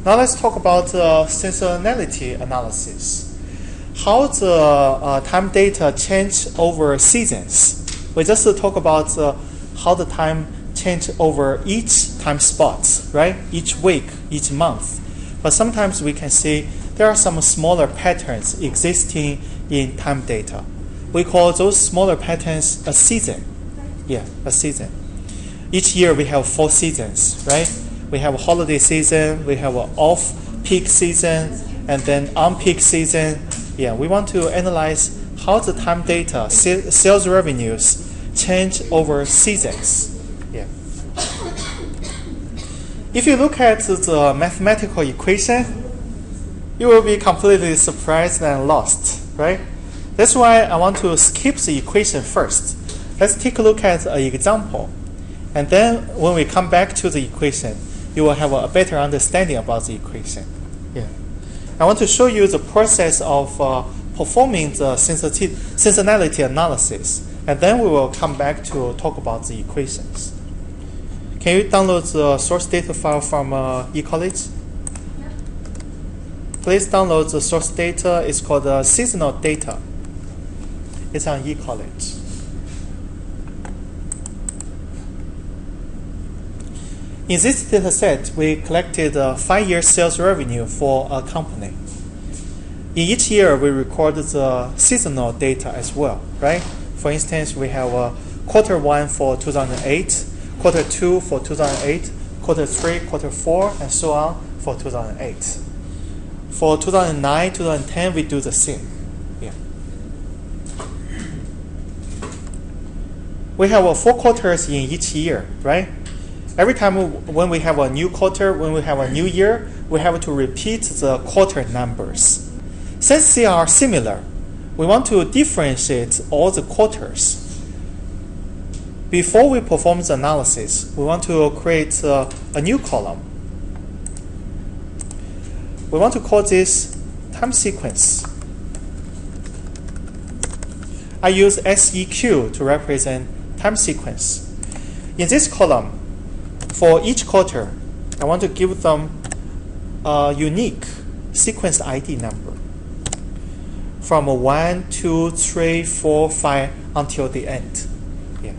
Now let's talk about seasonality analysis. How the time data change over seasons. We just talk about how the time change over each time spot, right? Each week, each month. But sometimes we can see there are some smaller patterns existing in time data. We call those smaller patterns a season. Yeah, a season. Each year we have 4 seasons, right? We have a holiday season, we have an off-peak season, and then on-peak season. Yeah, we want to analyze how the time data, sales revenues, change over seasons. Yeah. If you look at the mathematical equation, you will be completely surprised and lost, right? That's why I want to skip the equation first. Let's take a look at an example. And then when we come back to the equation, you will have a better understanding about the equation. Yeah. I want to show you the process of performing the seasonality analysis. And then we will come back to talk about the equations. Can you download the source data file from eCollege? Yeah. Please download the source data. It's called seasonal data. It's on eCollege. In this data set, we collected 5-year sales revenue for a company. In each year, we recorded the seasonal data as well, right? For instance, we have quarter 1 for 2008, quarter 2 for 2008, quarter 3, quarter 4, and so on for 2008. For 2009, 2010, we do the same. Yeah. We have 4 quarters in each year, right? Every time when we have a new quarter, when we have a new year, we have to repeat the quarter numbers. Since they are similar, we want to differentiate all the quarters. Before we perform the analysis, we want to create a new column. We want to call this time sequence. I use SEQ to represent time sequence. In this column, for each quarter, I want to give them a unique sequence ID number from 1, 2, 3, 4, 5 until the end. Yeah.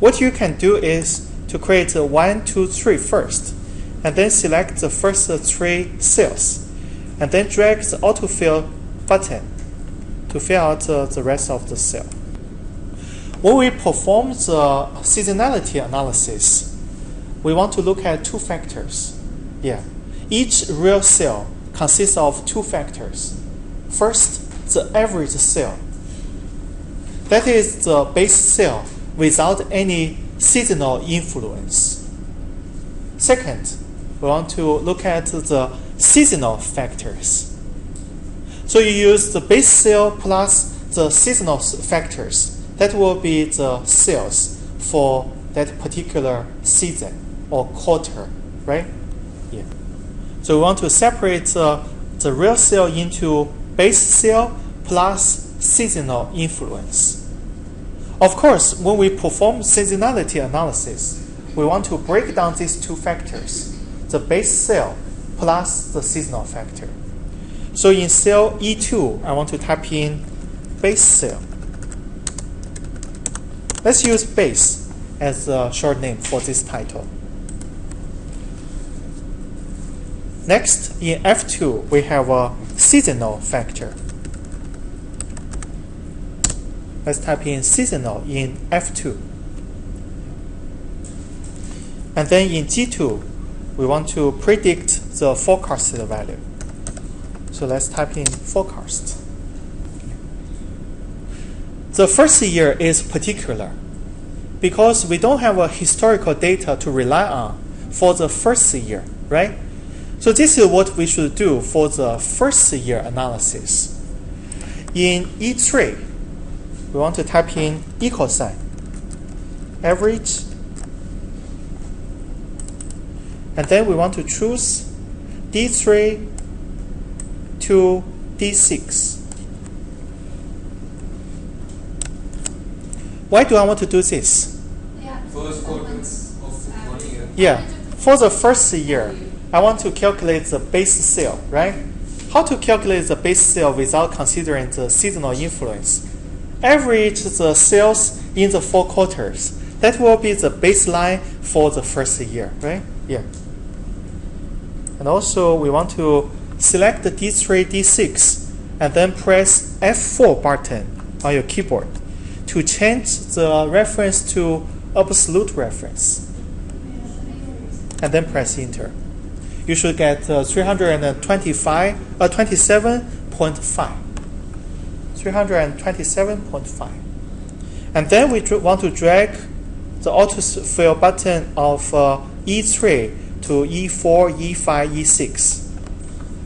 What you can do is to create a 1, 2, 3 first, and then select the first 3 cells, and then drag the autofill button to fill out the rest of the cell. When we perform the seasonality analysis, we want to look at 2 factors. Yeah. Each real cell consists of 2 factors. First, the average cell. That is the base cell without any seasonal influence. Second, we want to look at the seasonal factors. So you use the base cell plus the seasonal factors. That will be the cells for that particular season or quarter, right? Yeah. So we want to separate the real cell into base cell plus seasonal influence. Of course, when we perform seasonality analysis, we want to break down these 2 factors, the base cell plus the seasonal factor. So in cell E2, I want to type in base cell. Let's use base as a short name for this title. Next, in F2, we have a seasonal factor. Let's type in seasonal in F2. And then in G2, we want to predict the forecasted value. So let's type in forecast. The first year is particular because we don't have a historical data to rely on for the first year, right? So this is what we should do for the first year analysis. In E3, we want to type in equal sign, average, and then we want to choose D3 to D6. Why do I want to do this? First quarter of 1 year. Yeah, for the first year, I want to calculate the base sale, right? How to calculate the base sale without considering the seasonal influence? Average the sales in the 4 quarters. That will be the baseline for the first year, right? Yeah. And also, we want to select the D3, D6, and then press F4 button on your keyboard to change the reference to absolute reference. And then press enter. You should get 27.5. 327.5. And then we want to drag the autofill button of E3 to E4, E5, E6.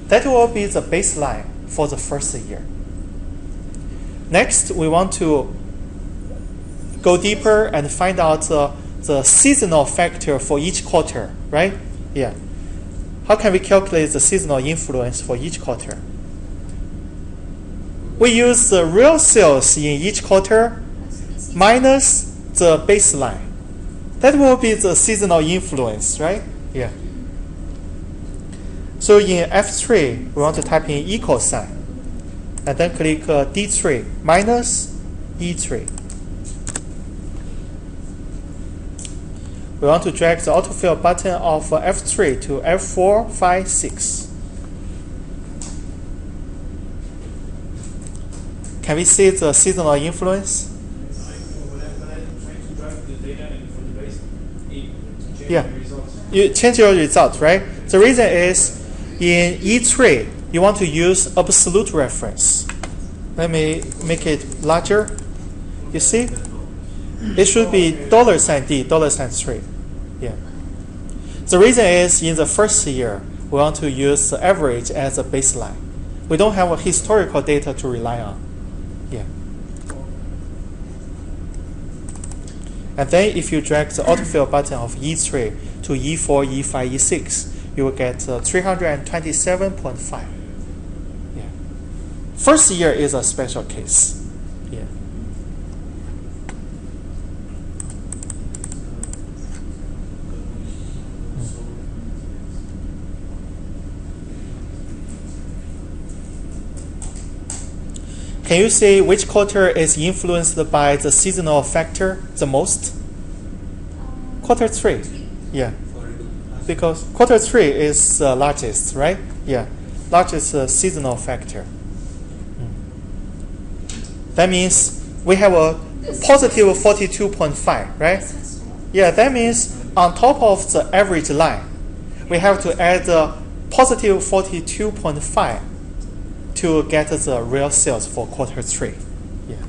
That will be the baseline for the first year. Next, we want to go deeper and find out the seasonal factor for each quarter, right? Yeah. How can we calculate the seasonal influence for each quarter? We use the real sales in each quarter minus the baseline. That will be the seasonal influence, right? Yeah. So in F3, we want to type in equal sign. And then click D3 minus E3. We want to drag the autofill button of F3 to F4, 5, 6. Can we see the seasonal influence? When I'm trying to drag the data and for the base, it changes Yeah. the results. You change your result, right? The reason is in E3, you want to use absolute reference. Let me make it larger. You see? It should be $D, $3. Yeah. The reason is in the first year, we want to use the average as a baseline. We don't have a historical data to rely on. Yeah. And then if you drag the autofill button of E3 to E4, E5, E6, you will get 327.5. Yeah. First year is a special case. Yeah. Can you say which quarter is influenced by the seasonal factor the most? Quarter 3. Yeah. Because quarter 3 is the largest, right? Yeah. Largest seasonal factor. That means we have a positive 42.5, right? Yeah, that means on top of the average line, we have to add the positive 42.5 to get the real sales for quarter 3. Yeah.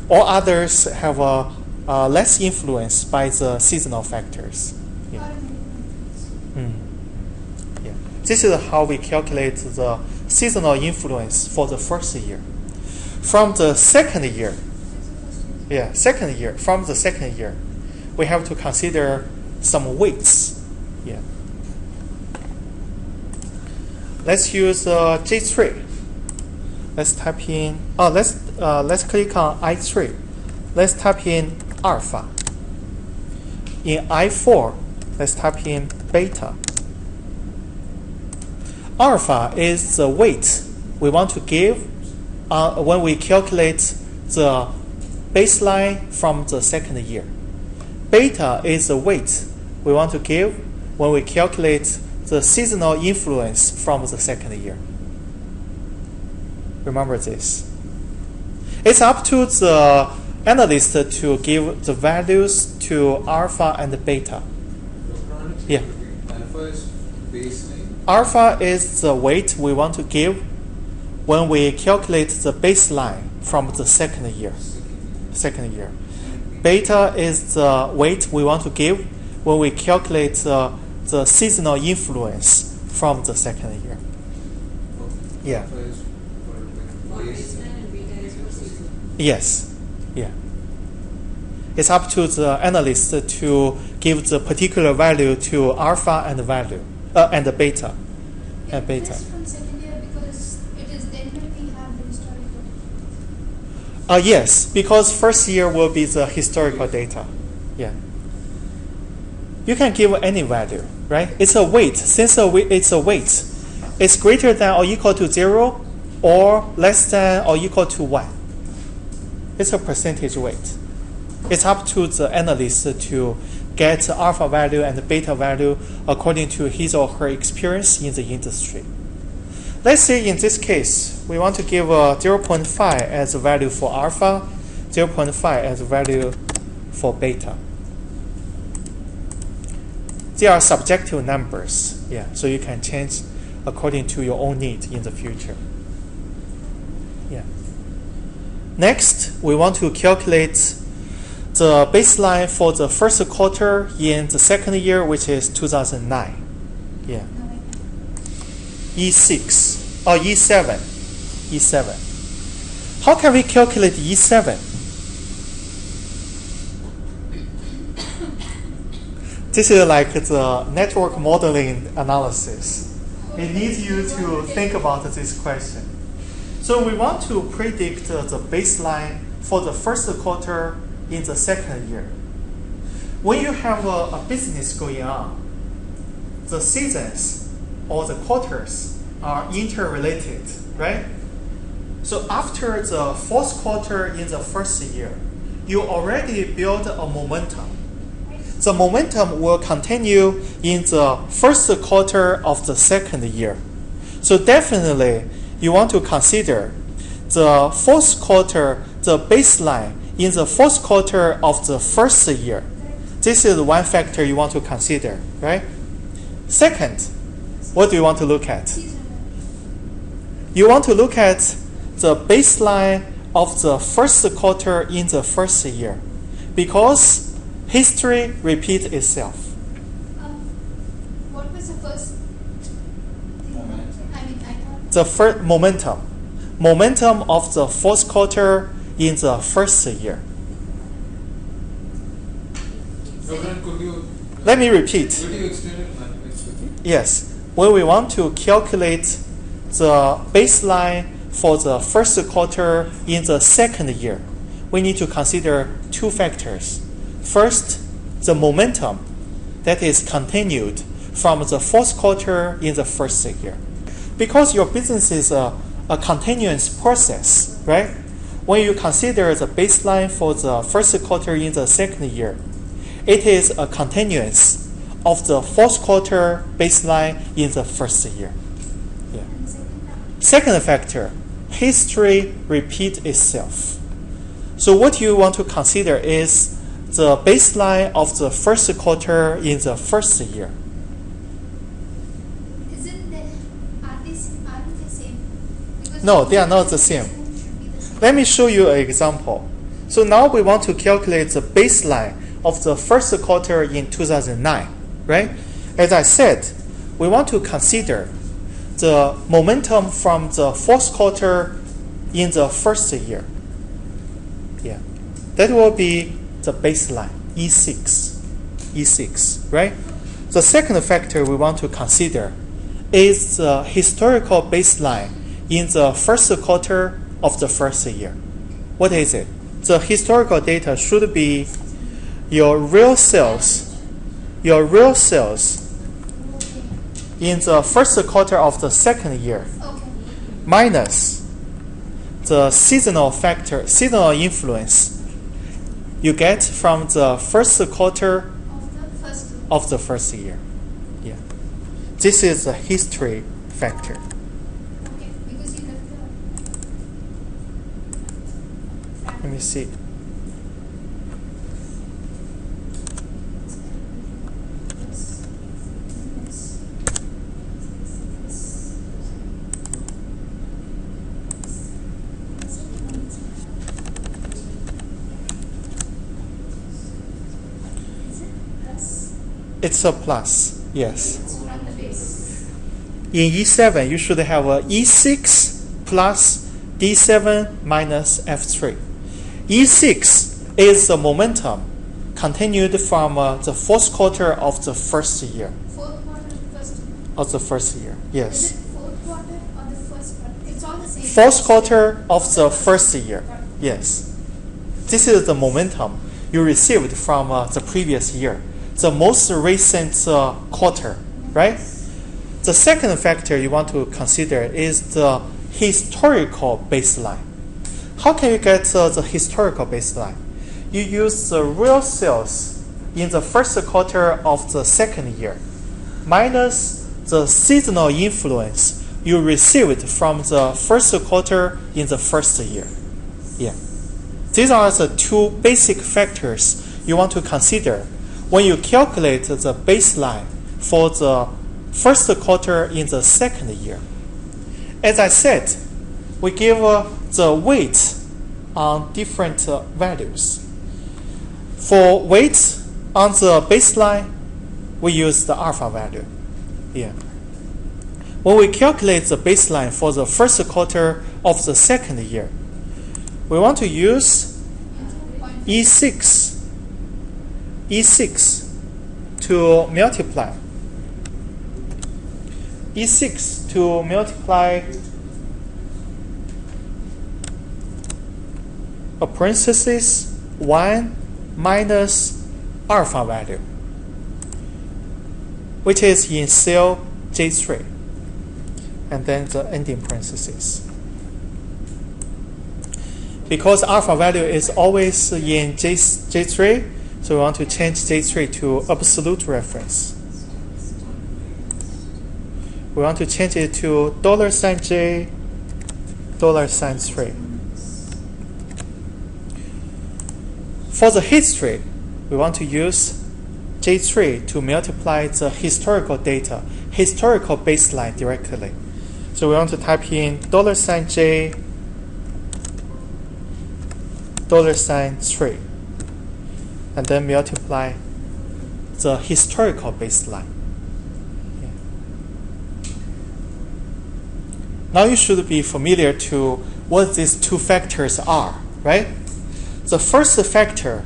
All others have less influence by the seasonal factors. Yeah. Yeah. This is how we calculate the seasonal influence for the first year. From the second year, from the second year, we have to consider some weights. Yeah. Let's use J3. Let's type in. Let's click on I3. Let's type in alpha. In I4, let's type in beta. Alpha is the weight we want to give when we calculate the baseline from the second year. Beta is the weight we want to give when we calculate the seasonal influence from the second year. Remember this. It's up to the analyst to give the values to alpha and beta. Yeah. Alpha is baseline. Alpha is the weight we want to give when we calculate the baseline from the second year. Beta is the weight we want to give when we calculate the seasonal influence from the second year. Yeah. Alpha is for baseline and beta is for season. Yes. Yeah. It's up to the analyst to give the particular value to alpha and value and the beta. And beta. This from second year because it is then when we have the historical. Yes, because first year will be the historical data. Yeah. you can give any value, right? It's a weight. Since it's a weight, it's greater than or equal to 0 or less than or equal to 1. It's a percentage weight. It's up to the analyst to get alpha value and beta value according to his or her experience in the industry. Let's say in this case, we want to give 0.5 as a value for alpha, 0.5 as a value for beta. They are subjective numbers, yeah, so you can change according to your own need in the future. Yeah. Next, we want to calculate the baseline for the first quarter in the second year, which is 2009. Yeah. E6 or E7. E7. How can we calculate E7? This is like the network modeling analysis. It needs you to think about this question. So we want to predict the baseline for the first quarter in the second year. When you have a business going on, the seasons or the quarters are interrelated, right? So after the fourth quarter in the first year, you already build a momentum. The momentum will continue in the first quarter of the second year. So definitely, you want to consider the fourth quarter, the baseline in the fourth quarter of the first year. This is one factor you want to consider, right? Second, what do you want to look at? You want to look at the baseline of the first quarter in the first year, because history repeats itself. What was the first? The first momentum of the fourth quarter in the first year. Let me repeat. Could you explain it mathematically? Yes, when we want to calculate the baseline for the first quarter in the second year, we need to consider two factors. First, the momentum that is continued from the fourth quarter in the first year. Because your business is a continuous process, right? When you consider the baseline for the first quarter in the second year, it is a continuance of the fourth quarter baseline in the first year. Yeah. Second factor, history repeats itself. So what you want to consider is the baseline of the first quarter in the first year. Isn't there, aren't they the same? Because No, they are not the same. should be the same. Let me show you an example. So now we want to calculate the baseline of the first quarter in 2009, right? As I said, we want to consider the momentum from the fourth quarter in the first year. Yeah, that will be the baseline, E6, right? The second factor we want to consider is the historical baseline in the first quarter of the first year. What is it? The historical data should be your real sales in the first quarter of the second year Okay. minus the seasonal influence you get from the first quarter of the first year. Yeah. This is the history factor. Okay, because you left the. Let me see. It's a plus, yes. It's from the base. In E7, you should have a E6 plus D7 minus F3. E6 is the momentum continued from the fourth quarter of the first year. Fourth quarter, first. Of the first year, Is yes. it fourth quarter or the first quarter? It's all the same. Fourth quarter of the first year, yes. This is the momentum you received from the previous year. the most recent quarter, right? The second factor you want to consider is the historical baseline. How can you get the historical baseline? You use the real sales in the first quarter of the second year minus the seasonal influence you received from the first quarter in the first year. Yeah. These are the two basic factors you want to consider when you calculate the baseline for the first quarter in the second year. As I said, we give the weight on different values. For weight on the baseline, we use the alpha value. Yeah. When we calculate the baseline for the first quarter of the second year, we want to use E6 to multiply. E6 to multiply a parenthesis 1 minus alpha value, which is in cell J3, and then the ending parenthesis. Because alpha value is always in J3, so we want to change J3 to absolute reference. We want to change it to $J, $3. For the history, we want to use J3 to multiply the historical data, historical baseline directly. So we want to type in $J, $3, and then multiply the historical baseline. Yeah. Now you should be familiar to what these two factors are, right? The first factor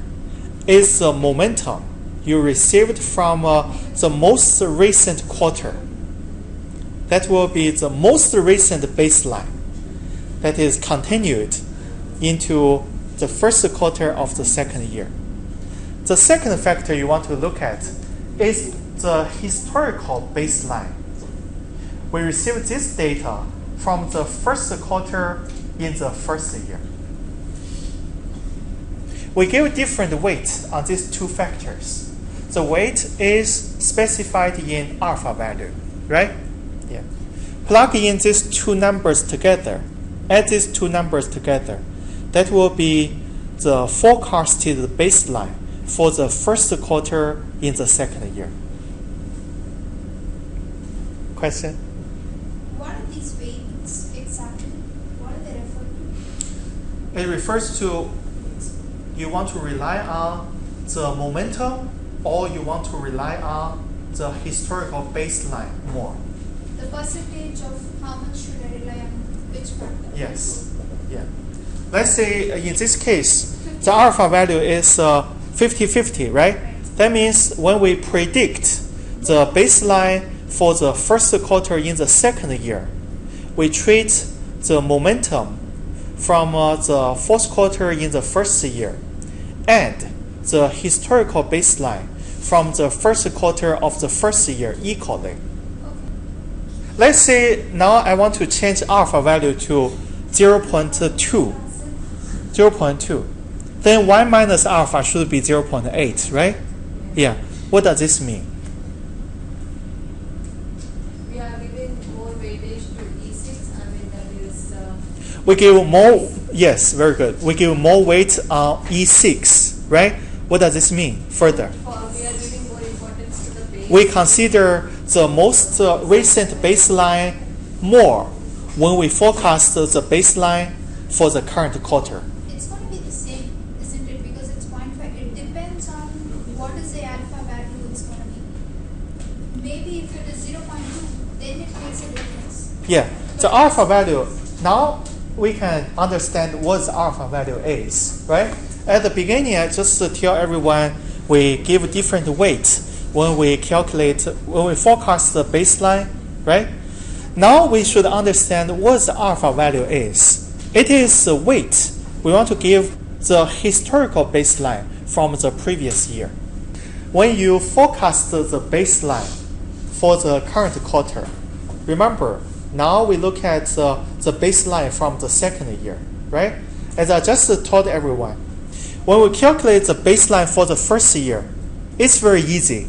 is the momentum you received from the most recent quarter. That will be the most recent baseline that is continued into the first quarter of the second year. The second factor you want to look at is the historical baseline. We receive this data from the first quarter in the first year. We give different weight on these two factors. The weight is specified in alpha value, right? Yeah. Plug in these two numbers together. Add these two numbers together. That will be the forecasted baseline for the first quarter in the second year. Question? What are these weights exactly? What do they refer to? It refers to you want to rely on the momentum or you want to rely on the historical baseline more. The percentage of how much should I rely on which factor? Yes. Yeah. Let's say in this case, the alpha value is 50-50, right? That means when we predict the baseline for the first quarter in the second year, we treat the momentum from the fourth quarter in the first year and the historical baseline from the first quarter of the first year equally. Let's say now I want to change alpha value to 0.2. Then 1 minus alpha should be 0.8, right? Yeah. What does this mean? We are giving more weightage to E6. I mean, that is. We give more. Yes, very good. We give more weight on E6, right? What does this mean further? We are giving more importance to the base. We consider the most recent baseline more when we forecast the baseline for the current quarter. It's going to be the same, isn't it? Because it's 0.5. It depends on what is the alpha value it's going to be. Maybe if it is 0.2, then it makes a difference. Yeah, the alpha value, now we can understand what the alpha value is, right? At the beginning, I just tell everyone we give different weight when we forecast the baseline, right? Now we should understand what the alpha value is. It is the weight we want to give the historical baseline from the previous year. when you forecast the baseline for the current quarter, remember, now we look at the baseline from the second year, right? As I just told everyone, when we calculate the baseline for the first year, it's very easy.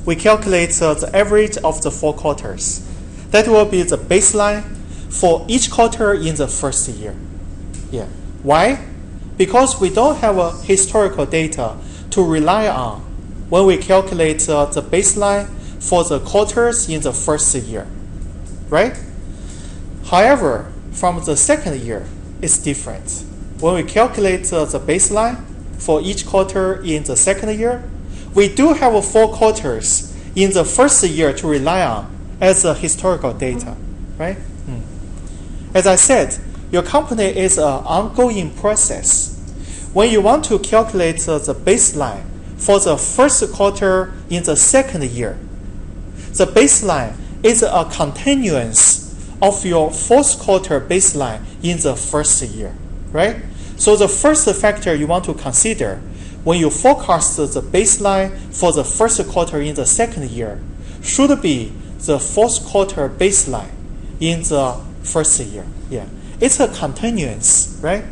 We calculate the average of the 4 quarters. That will be the baseline for each quarter in the first year. Yeah. Why? Because we don't have a historical data to rely on when we calculate the baseline for the quarters in the first year, right? However, from the second year, it's different. When we calculate the baseline for each quarter in the second year, we do have 4 quarters in the first year to rely on as a historical data, right? As I said, your company is an ongoing process. When you want to calculate the baseline for the first quarter in the second year, the baseline is a continuance of your fourth quarter baseline in the first year, right? So the first factor you want to consider when you forecast the baseline for the first quarter in the second year should be the fourth quarter baseline in the first year. Yeah, it's a continuance, right?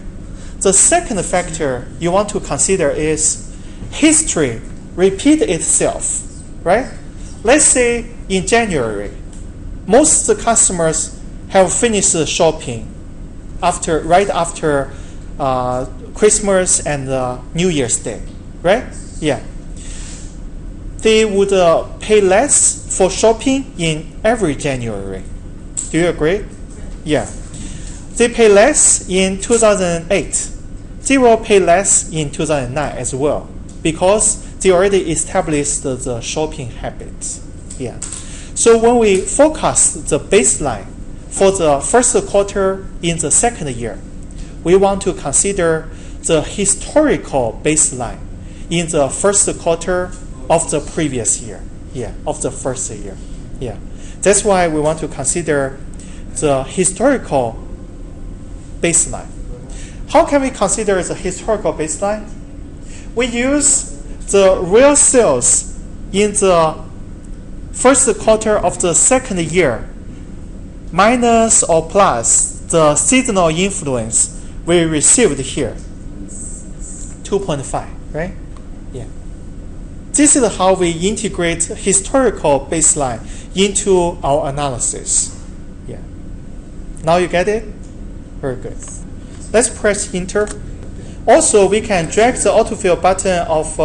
The second factor you want to consider is history repeat itself, right? Let's say in January, most customers have finished shopping right after Christmas and New Year's Day, right? Yeah. They would pay less for shopping in every January. Do you agree? Yeah. They pay less in 2008. They will pay less in 2009 as well because they already established the shopping habits. Yeah. So when we forecast the baseline for the first quarter in the second year, we want to consider the historical baseline in the first quarter of the previous year. Yeah, of the first year. Yeah. That's why we want to consider the historical baseline. How can we consider the historical baseline? We use the real sales in the first quarter of the second year minus or plus the seasonal influence we received here, 2.5, right? Yeah. This is how we integrate historical baseline into our analysis. Yeah. Now you get it? Very good. Let's press enter. Also, we can drag the autofill button of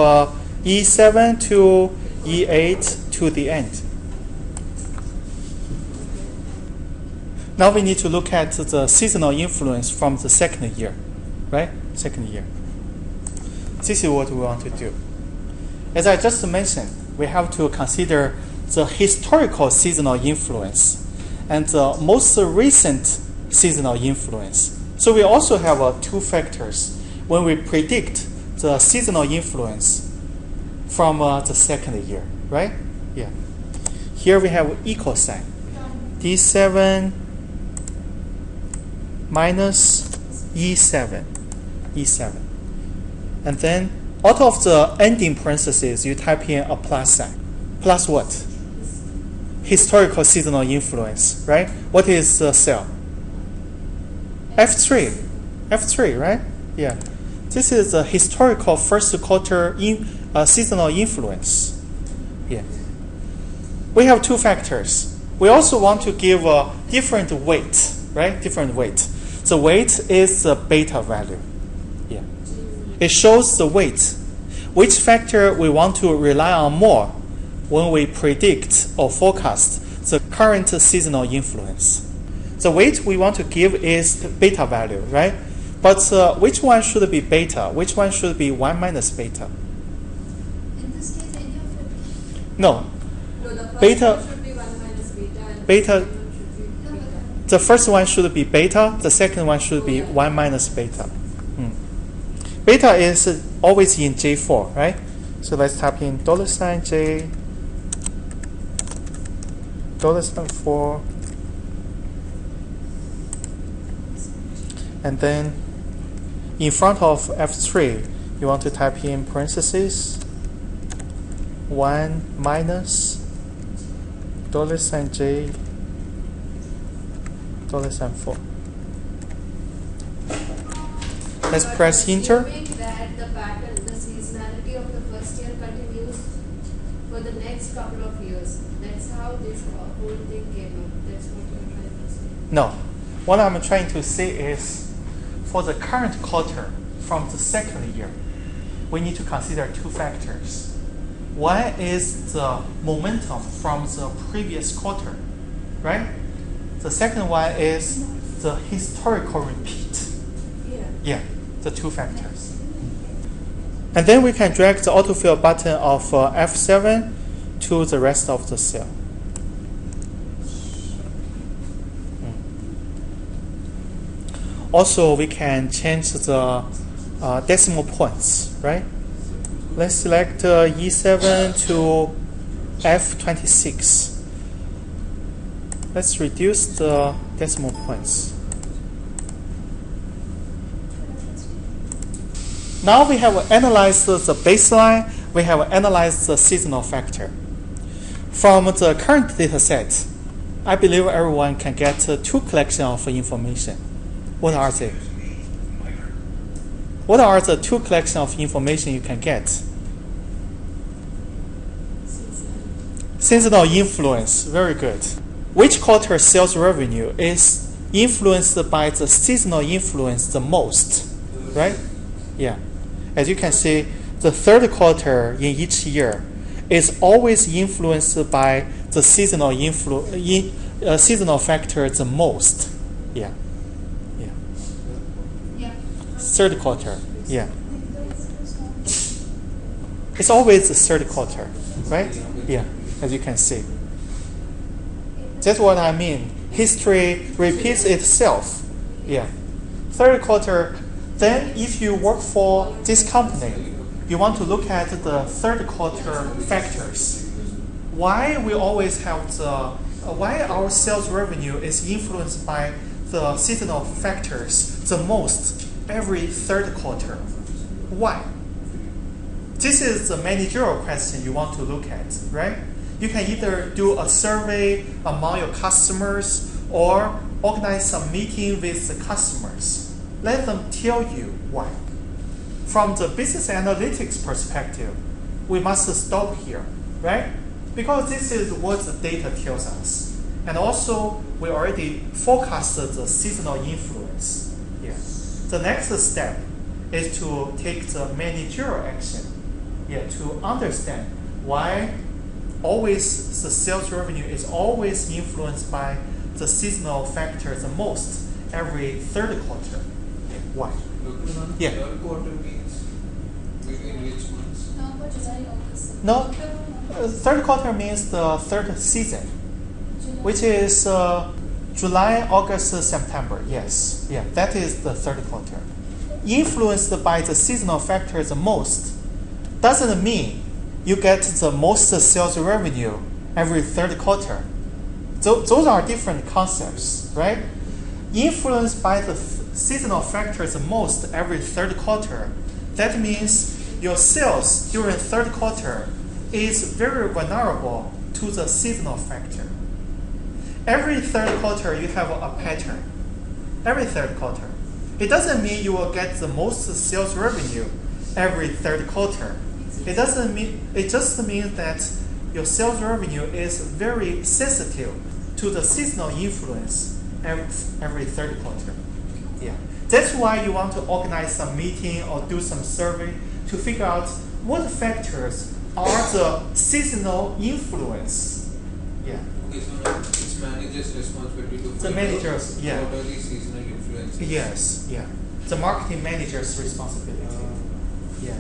E7 to E8 to the end. Now we need to look at the seasonal influence from the second year, right? Second year. This is what we want to do. As I just mentioned, we have to consider the historical seasonal influence and the most recent seasonal influence. So we also have 2 factors when we predict the seasonal influence from the second year, right? Yeah. Here we have equal sign. D7 minus E7. And then out of the ending parentheses, you type in a plus sign. Plus what? Historical seasonal influence, right? What is the cell? F3, right? Yeah. This is the historical first quarter seasonal influence. Yeah. We have 2 factors. We also want to give a different weight, right? Different weight. The weight is the beta value. Yeah. It shows the weight. Which factor we want to rely on more when we predict or forecast the current seasonal influence. The weight we want to give is the beta value, right? But which one should be beta? Which one should be 1 minus beta? In this case, any of it? No. No, the first Beta- one should be 1 minus beta. And Beta- the second one should be No, beta. The first one should be beta. The second one should be 1 minus beta. Beta is always in J4, right? So let's type in $J, $4, and then in front of F3, you want to type in parentheses 1 minus $J $4. Let's press enter. Assuming that the pattern, the seasonality of the first year continues for the next couple of years. That's how this whole thing came up. That's what you're trying to say. No. What I'm trying to say is for the current quarter from the second year, we need to consider two factors. One is the momentum from the previous quarter, right? The second one is the historical repeat. Yeah, the two factors. And then we can drag the autofill button of F7 to the rest of the cell. Also, we can change the decimal points, right? Let's select E7 to F26. Let's reduce the decimal points. Now we have analyzed the baseline, we have analyzed the seasonal factor. From the current data set, I believe everyone can get two collections of information. What are they? What are the two collections of information you can get? Seasonal influence, very good. Which quarter sales revenue is influenced by the seasonal influence the most, right? Yeah. As you can see, the third quarter in each year is always influenced by the seasonal seasonal factor the most. Yeah. Yeah. Yeah. Third quarter. Yeah. It's always the third quarter, right? Yeah. As you can see. That's what I mean. History repeats itself. Yeah. Third quarter. Then if you work for this company, you want to look at the third quarter factors. Why we always have why our sales revenue is influenced by the seasonal factors the most every third quarter. Why? This is the managerial question you want to look at, right? You can either do a survey among your customers or organize some meeting with the customers. Let them tell you why. From the business analytics perspective, we must stop here, right? Because this is what the data tells us. And also, we already forecasted the seasonal influence. Yeah. The next step is to take the managerial action. Yeah, to understand why always the sales revenue is always influenced by the seasonal factor the most every third quarter. Why? Yeah. Third quarter means between which months? November, July, August. No, third quarter means the third season, which is July, August, September. Yes, yeah, that is the third quarter. Influenced by the seasonal factor the most doesn't mean you get the most sales revenue every third quarter. Those are different concepts, right? Influenced by the seasonal factors the most every third quarter. That means your sales during third quarter is very vulnerable to the seasonal factor. Every third quarter you have a pattern. Every third quarter. It doesn't mean you will get the most sales revenue every third quarter. It just means that your sales revenue is very sensitive to the seasonal influence every third quarter. Yeah. That's why you want to organize some meeting or do some survey to figure out what factors are the seasonal influence. Yeah. Okay, so now it's manager's responsibility to The managers, yeah. what are the seasonal influences? Yes, yeah. The marketing manager's responsibility. Yeah.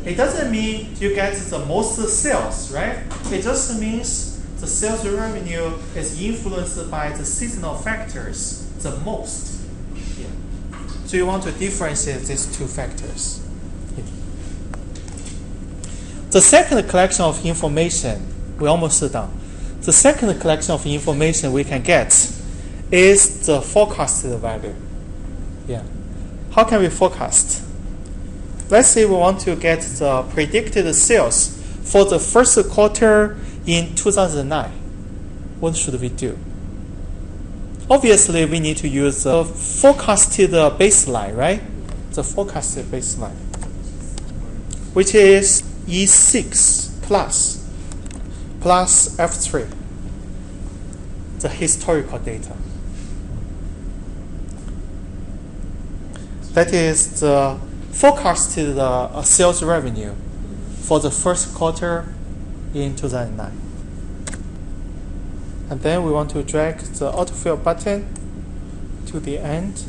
It doesn't mean you get the most sales, right? It just means the sales revenue is influenced by the seasonal factors the most. Yeah. So you want to differentiate these two factors. Yeah. The second collection of information, we almost done. The second collection of information we can get is the forecasted value. Yeah. How can we forecast? Let's say we want to get the predicted sales for the first quarter in 2009, what should we do? Obviously, we need to use the forecasted baseline, right? The forecasted baseline, which is E6 plus F3, the historical data. That is the forecasted sales revenue for the first quarter in 2009. And then we want to drag the autofill button to the end.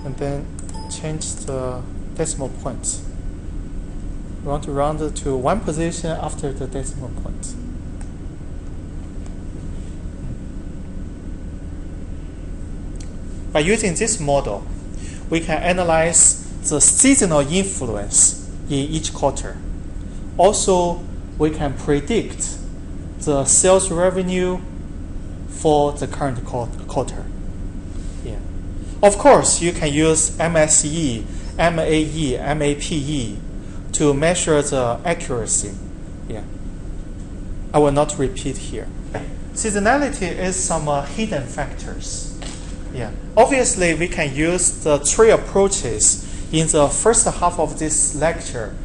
And then change the decimal point. We want to round it to one position after the decimal point. By using this model, we can analyze the seasonal influence in each quarter. Also, we can predict the sales revenue for the current quarter. Yeah. Of course, you can use MSE, MAE, MAPE to measure the accuracy. Yeah. I will not repeat here. Seasonality is some hidden factors. Yeah. Obviously, we can use the three approaches in the first half of this lecture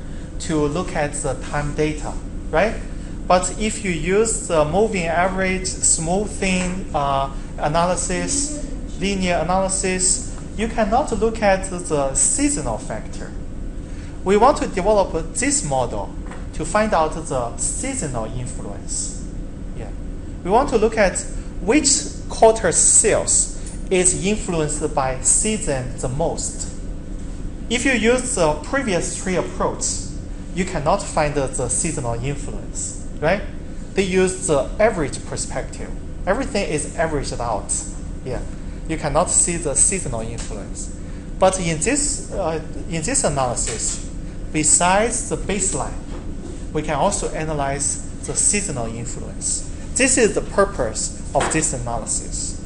to look at the time data, right? But if you use the moving average, smoothing analysis, linear analysis, you cannot look at the seasonal factor. We want to develop this model to find out the seasonal influence. Yeah. We want to look at which quarter sales is influenced by season the most. If you use the previous three approaches, you cannot find the seasonal influence, right? They use the average perspective. Everything is averaged out. Yeah, you cannot see the seasonal influence. But in this analysis, besides the baseline, we can also analyze the seasonal influence. This is the purpose of this analysis.